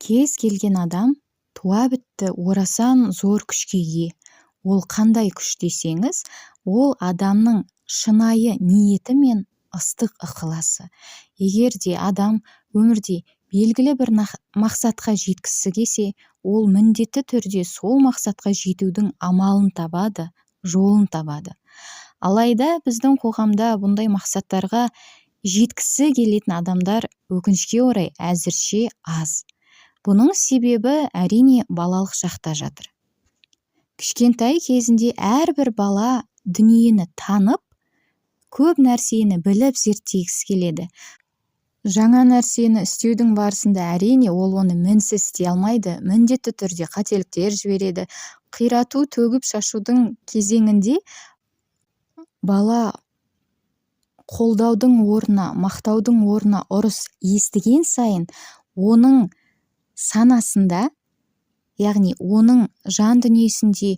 Кез келген адам туа бітті орасан зор күшке ие. Ол қандай күш десеңіз, ол адамның шынайы ниеті мен ыстық ықыласы. Егер де адам өмірде белгілі бір мақсатқа жеткісі келсе, ол міндетті түрде сол мақсатқа жетудің амалын табады, жолын табады. Алайда біздің қоғамда бұндай мақсаттарға жеткісі келетін адамдар өкінішке орай әзірше аз. Бұның себебі әрине балалық шақта жатыр. Кішкентай кезінде әрбір бала дүниені танып, көп нәрсені біліп зерттегісі келеді. Жаңа нәрсені істеудің барысында әрине ол оны мінсіз істей алмайды, міндетті түрде қателіктер жібереді. Қирату, төгіп шашудың кезеңінде бала қолдаудың орнына, мақтаудың орнына ұрыс естіген сайын, оның санасында, яғни оның жан дүниесінде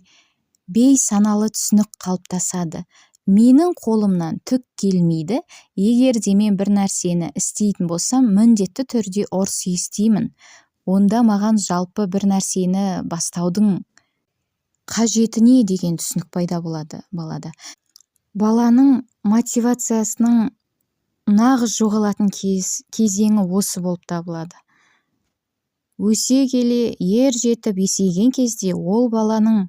бейсаналы түсінік қалыптасады. Менің қолымнан түк келмейді, егер де мен бір нәрсені істейтін болсам, міндетті түрде ұрыс естимін. Онда маған жалпы бір нәрсені бастаудың қажетіне деген түсінік пайда болады балада. Баланың мотивациясының нағыз жоғалатын кезеңі осы болып табылады. Өсе келе, ер жетіп есейген кезде ол баланың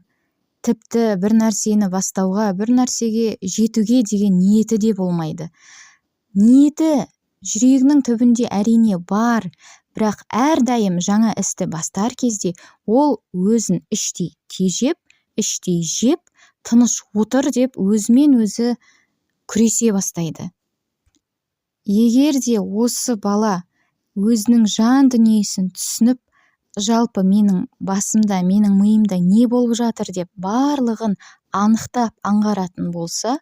тіпті бір нәрсені бастауға, бір нәрсеге жетуге деген ниеті де болмайды. Ниеті жүрегінің түбінде әрине бар, бірақ әрдайым жаңа істі бастар кезде ол өзін іштей тежеп, іштей жеп, тыныш отыр деп өзімен өзі күресе бастайды. Егер де осы бала өзінің жан дүниесін түсініп, жалпы менің басымда, менің миымда не болып жатыр деп барлығын анықтап аңғаратын болса,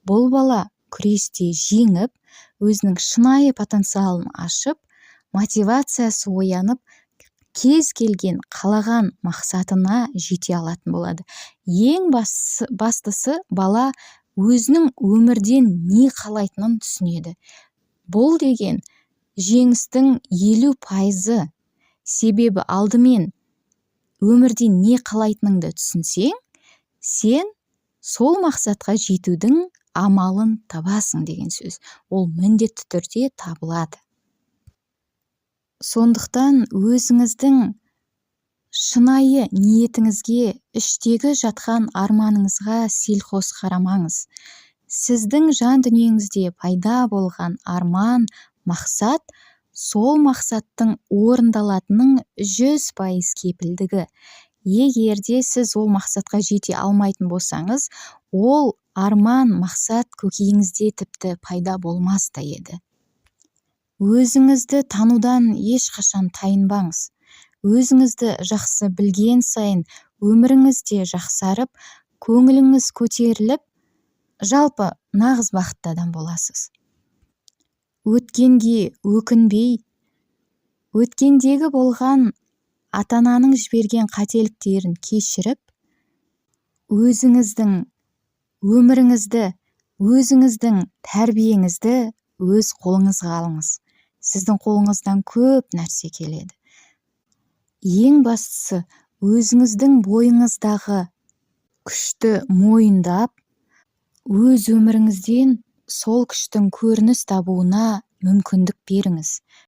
бұл бала күресте жеңіп, өзінің шынайы потенциалын ашып, мотивациясы оянып, кез келген қалаған мақсатына жете алатын болады. Ең бастысы бала өзінің өмірден не қалайтынын түсінеді. Бұл деген жеңістің 50%. Себебі алдымен өмірден не қалайтыныңды түсінсең, сен сол мақсатқа жетудің амалын табасың деген сөз. Ол міндетті түрде табылады. Сондықтан өзіңіздің шынайы ниетіңізге, іштегі жатқан арманыңызға селқос қарамаңыз. Сіздің жан дүниеңізде пайда болған арман, мақсат, сол мақсаттың орындалатынның 100% кепілдігі. Егер де сіз ол мақсатқа жете алмайтын болсаңыз, ол арман, мақсат көкейіңізде тіпті пайда болмас та еді. Өзіңізді танудан ешқашан тайынбаңыз. Өзіңізді жақсы білген сайын өміріңіз де жақсарып, көңіліңіз көтеріліп, жалпы нағыз бақытты адам боласыз. Өткенге өкінбей, өткендегі болған ата-ананың жіберген қателіктерін кешіріп, өзіңіздің өміріңізді, өзіңіздің тәрбиеңізді өз қолыңызға алыңыз. Сіздің қолыңыздан көп нәрсе келеді. Ең бастысы, өзіңіздің бойыңыздағы күшті мойындап, өз өміріңізден сол күштің көрініс табуына мүмкіндік беріңіз.